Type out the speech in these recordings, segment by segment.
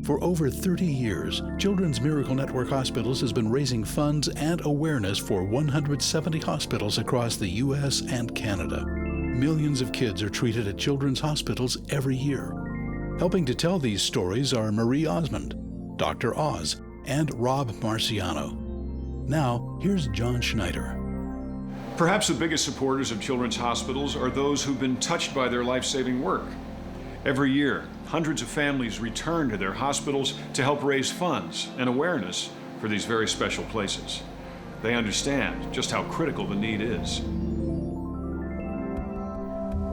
For over 30 years, Children's Miracle Network Hospitals has been raising funds and awareness for 170 hospitals across the U.S. and Canada. Millions of kids are treated at children's hospitals every year. Helping to tell these stories are Marie Osmond, Dr. Oz, and Rob Marciano. Now, here's John Schneider. Perhaps the biggest supporters of children's hospitals are those who've been touched by their life-saving work. Every year, hundreds of families return to their hospitals to help raise funds and awareness for these very special places. They understand just how critical the need is.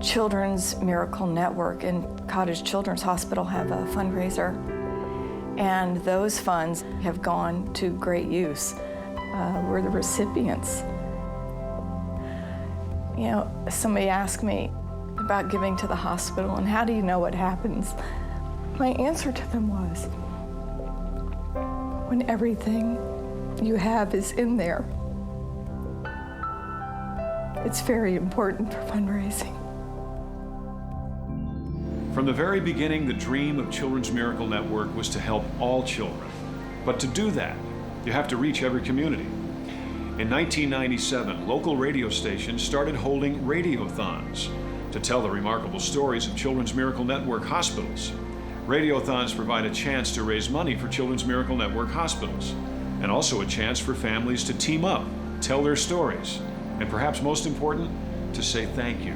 Children's Miracle Network and Cottage Children's Hospital have a fundraiser, and those funds have gone to great use. We're the recipients. You know, somebody asked me about giving to the hospital and how do you know what happens? My answer to them was, when everything you have is in there, it's very important for fundraising. From the very beginning, the dream of Children's Miracle Network was to help all children. But to do that, you have to reach every community. In 1997, local radio stations started holding radiothons to tell the remarkable stories of Children's Miracle Network hospitals. Radiothons provide a chance to raise money for Children's Miracle Network hospitals, and also a chance for families to team up, tell their stories, and perhaps most important, to say thank you.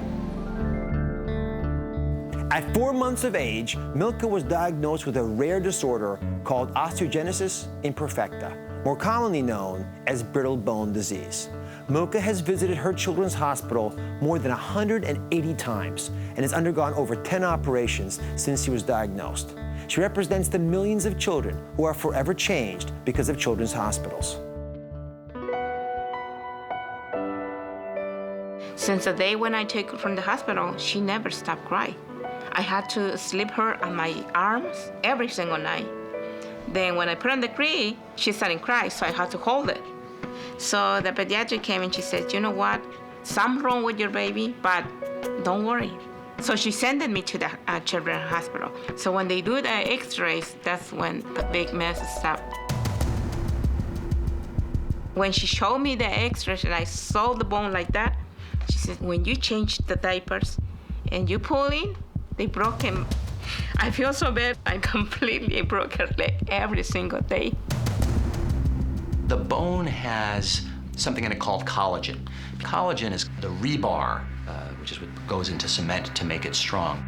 At 4 months of age, Milka was diagnosed with a rare disorder called osteogenesis imperfecta, more commonly known as brittle bone disease. Milka has visited her children's hospital more than 180 times and has undergone over 10 operations since she was diagnosed. She represents the millions of children who are forever changed because of children's hospitals. Since the day when I took her from the hospital, she never stopped crying. I had to sleep her on my arms every single night. Then when I put on the crib, she started crying, so I had to hold it. So the pediatric came and she said, you know what, something wrong with your baby, but don't worry. So she sent me to the children's hospital. So when they do the x-rays, that's when the big mess stopped. When she showed me the x-rays and I saw the bone like that, she said, when you change the diapers and you pull in, they broke him. I feel so bad. I completely broke her leg every single day. The bone has something in it called collagen. Collagen is the rebar, which is what goes into cement to make it strong.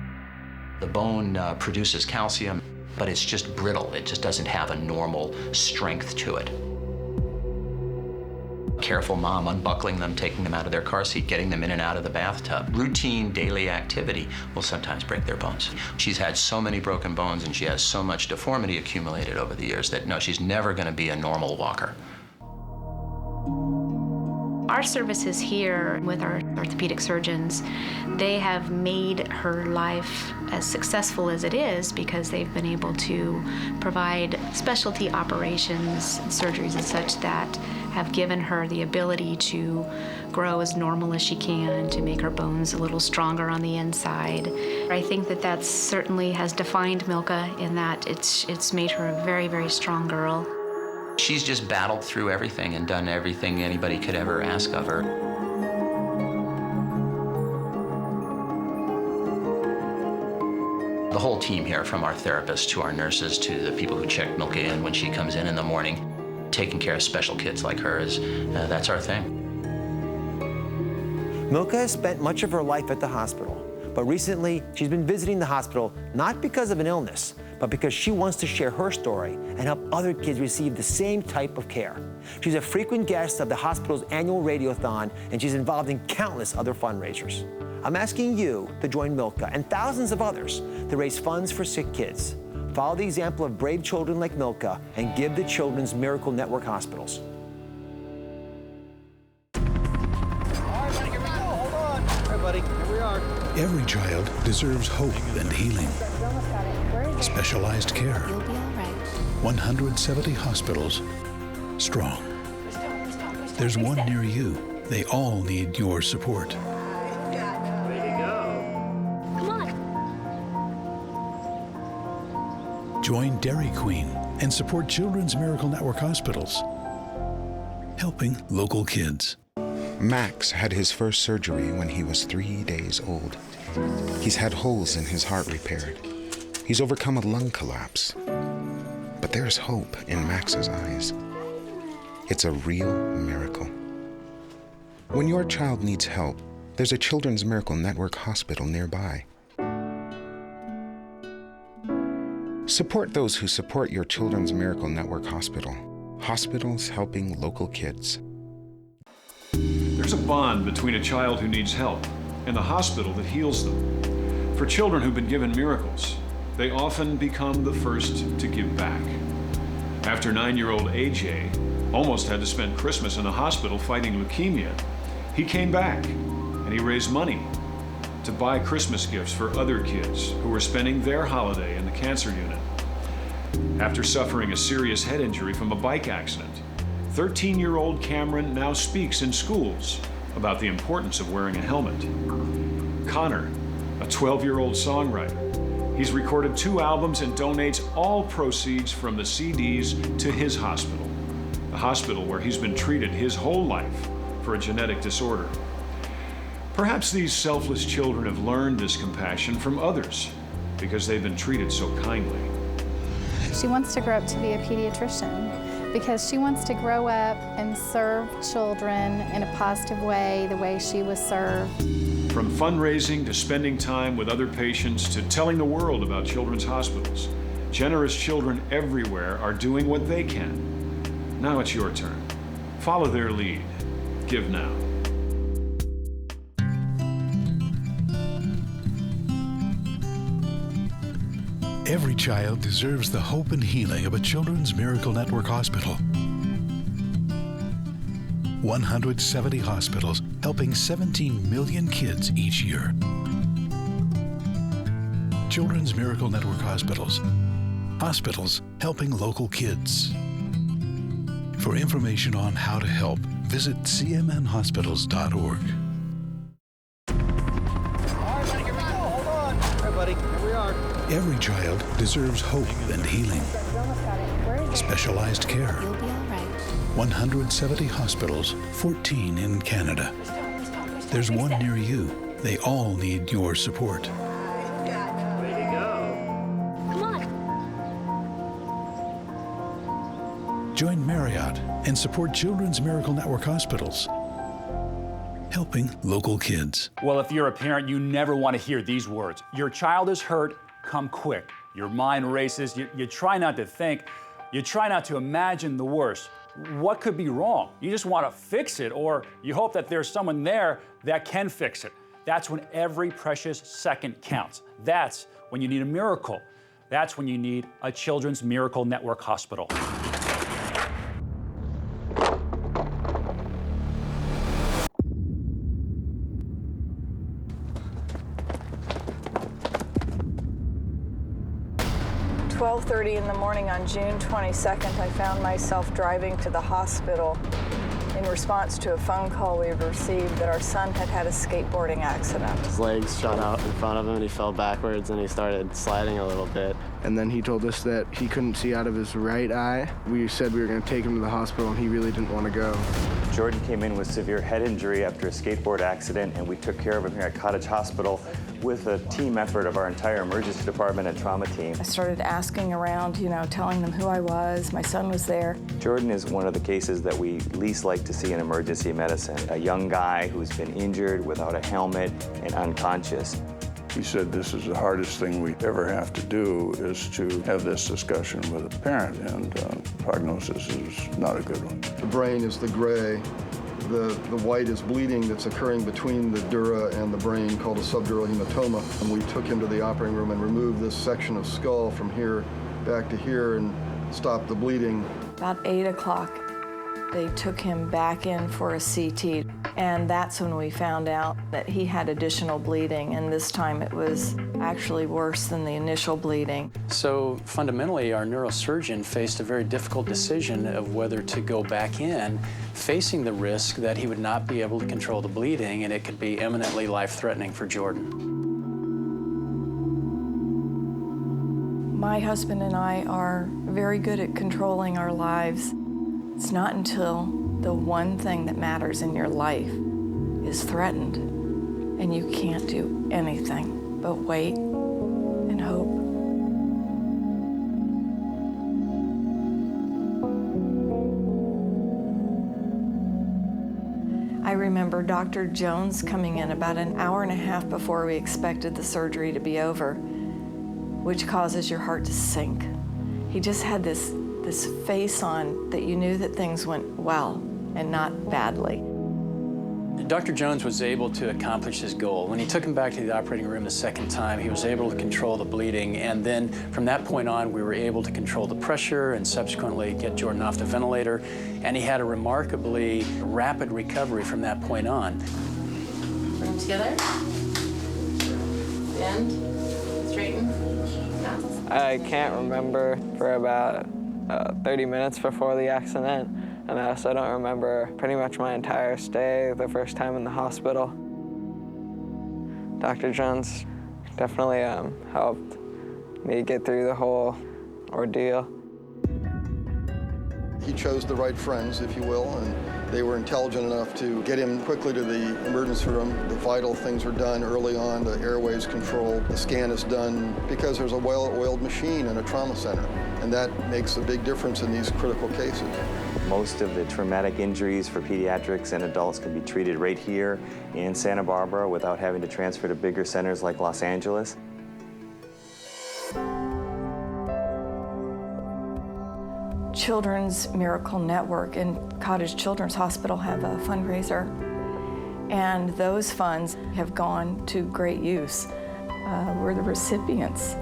The bone produces calcium, but it's just brittle. It just doesn't have a normal strength to it. Careful mom unbuckling them, taking them out of their car seat, getting them in and out of the bathtub. Routine daily activity will sometimes break their bones. She's had so many broken bones and she has so much deformity accumulated over the years that no, she's never going to be a normal walker. Our services here with our orthopedic surgeons, they have made her life as successful as it is because they've been able to provide specialty operations and surgeries and such that have given her the ability to grow as normal as she can, to make her bones a little stronger on the inside. I think that certainly has defined Milka in that it's made her a very, very strong girl. She's just battled through everything and done everything anybody could ever ask of her. The whole team here, from our therapists to our nurses to the people who check Milka in when she comes in the morning, taking care of special kids like her that's our thing. Milka has spent much of her life at the hospital, but recently she's been visiting the hospital not because of an illness, but because she wants to share her story and help other kids receive the same type of care. She's a frequent guest of the hospital's annual radiothon, and she's involved in countless other fundraisers. I'm asking you to join Milka and thousands of others to raise funds for sick kids. Follow the example of brave children like Milka and give to Children's Miracle Network hospitals. All right, buddy, here we go. Hold on. All right, buddy, here we are. Every child deserves hope and healing. Specialized care. You'll be all right. 170 hospitals. Strong. There's one near you. They all need your support. Join Dairy Queen and support Children's Miracle Network hospitals, helping local kids. Max had his first surgery when he was 3 days old. He's had holes in his heart repaired. He's overcome a lung collapse. But there's hope in Max's eyes. It's a real miracle. When your child needs help, there's a Children's Miracle Network hospital nearby. Support those who support your Children's Miracle Network hospital. Hospitals helping local kids. There's a bond between a child who needs help and the hospital that heals them. For children who've been given miracles, they often become the first to give back. After 9-year-old AJ almost had to spend Christmas in the hospital fighting leukemia, he came back and he raised money to buy Christmas gifts for other kids who were spending their holiday in the cancer unit. After suffering a serious head injury from a bike accident, 13-year-old Cameron now speaks in schools about the importance of wearing a helmet. Connor, a 12-year-old songwriter, he's recorded 2 albums and donates all proceeds from the CDs to his hospital, the hospital where he's been treated his whole life for a genetic disorder. Perhaps these selfless children have learned this compassion from others because they've been treated so kindly. She wants to grow up to be a pediatrician because she wants to grow up and serve children in a positive way, the way she was served. From fundraising to spending time with other patients to telling the world about children's hospitals, generous children everywhere are doing what they can. Now it's your turn. Follow their lead. Give now. Every child deserves the hope and healing of a Children's Miracle Network hospital. 170 hospitals helping 17 million kids each year. Children's Miracle Network hospitals. Hospitals helping local kids. For information on how to help, visit cmnhospitals.org. All right, buddy, here we go. Hold on. All right, buddy, here we are. Every child deserves hope and healing. Specialized care. You'll be all right. 170 hospitals, 14 in Canada. There's one near you. They all need your support. Join Marriott and support Children's Miracle Network hospitals, helping local kids. Well, if you're a parent, you never want to hear these words. Your child is hurt, come quick. Your mind races, you try not to think, you try not to imagine the worst. What could be wrong? You just want to fix it, or you hope that there's someone there that can fix it. That's when every precious second counts. That's when you need a miracle. That's when you need a Children's Miracle Network hospital. At 12:30 in the morning on June 22nd, I found myself driving to the hospital in response to a phone call we had received that our son had had a skateboarding accident. His legs shot out in front of him and he fell backwards and he started sliding a little bit. And then he told us that he couldn't see out of his right eye. We said we were going to take him to the hospital and he really didn't want to go. Jordan came in with severe head injury after a skateboard accident, and we took care of him here at Cottage Hospital with a team effort of our entire emergency department and trauma team. I started asking around, telling them who I was. My son was there. Jordan is one of the cases that we least like to see in emergency medicine. A young guy who's been injured without a helmet and unconscious. He said this is the hardest thing we ever have to do is to have this discussion with a parent, and prognosis is not a good one. The brain is the gray. The white is bleeding that's occurring between the dura and the brain called a subdural hematoma. And we took him to the operating room and removed this section of skull from here back to here and stopped the bleeding. About 8 o'clock, they took him back in for a CT. And that's when we found out that he had additional bleeding, and this time it was actually worse than the initial bleeding. So fundamentally, our neurosurgeon faced a very difficult decision of whether to go back in, facing the risk that he would not be able to control the bleeding and it could be imminently life-threatening for Jordan. My husband and I are very good at controlling our lives. It's not until the one thing that matters in your life is threatened and you can't do anything but wait and hope. I remember Dr. Jones coming in about an hour and a half before we expected the surgery to be over, which causes your heart to sink. He just had this face on that you knew that things went well and not badly. Dr. Jones was able to accomplish his goal. When he took him back to the operating room the second time, he was able to control the bleeding, and then from that point on, we were able to control the pressure and subsequently get Jordan off the ventilator, and he had a remarkably rapid recovery from that point on. Bring them together. Bend, straighten. I can't remember for about 30 minutes before the accident, and I also don't remember pretty much my entire stay the first time in the hospital. Dr. Jones definitely helped me get through the whole ordeal. He chose the right friends, if you will, and they were intelligent enough to get him quickly to the emergency room. The vital things are done early on, the airways controlled, the scan is done, because there's a well-oiled machine in a trauma center, and that makes a big difference in these critical cases. Most of the traumatic injuries for pediatrics and adults can be treated right here in Santa Barbara without having to transfer to bigger centers like Los Angeles. Children's Miracle Network and Cottage Children's Hospital have a fundraiser, and those funds have gone to great use. We're the recipients.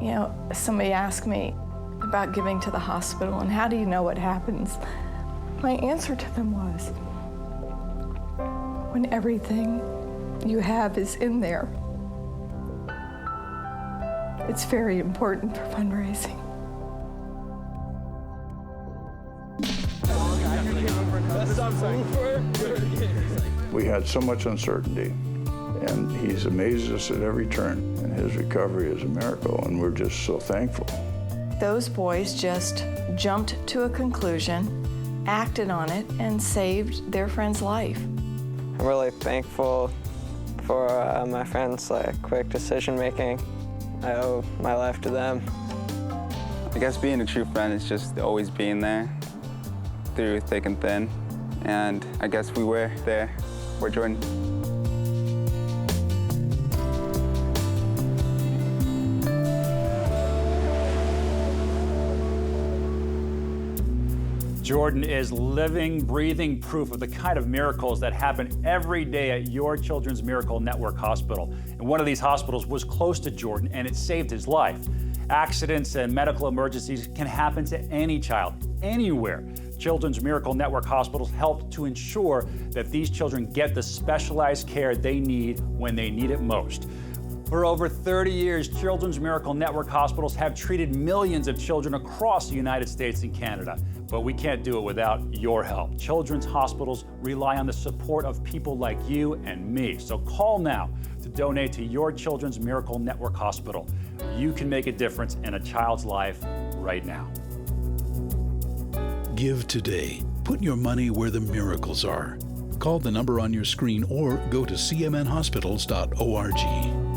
You know, somebody asked me about giving to the hospital and how do you know what happens? My answer to them was, when everything you have is in there, it's very important for fundraising. We had so much uncertainty, and he's amazed us at every turn, and his recovery is a miracle, and we're just so thankful. Those boys just jumped to a conclusion, acted on it, and saved their friend's life. I'm really thankful for my friends' quick decision-making. I owe my life to them. I guess being a true friend is just always being there through thick and thin. And I guess we were there for Jordan. Jordan is living, breathing proof of the kind of miracles that happen every day at your Children's Miracle Network Hospital. And one of these hospitals was close to Jordan, and it saved his life. Accidents and medical emergencies can happen to any child, anywhere. Children's Miracle Network hospitals help to ensure that these children get the specialized care they need when they need it most. For over 30 years, Children's Miracle Network hospitals have treated millions of children across the United States and Canada. But we can't do it without your help. Children's hospitals rely on the support of people like you and me. So call now to donate to your Children's Miracle Network hospital. You can make a difference in a child's life right now. Give today. Put your money where the miracles are. Call the number on your screen or go to cmnhospitals.org.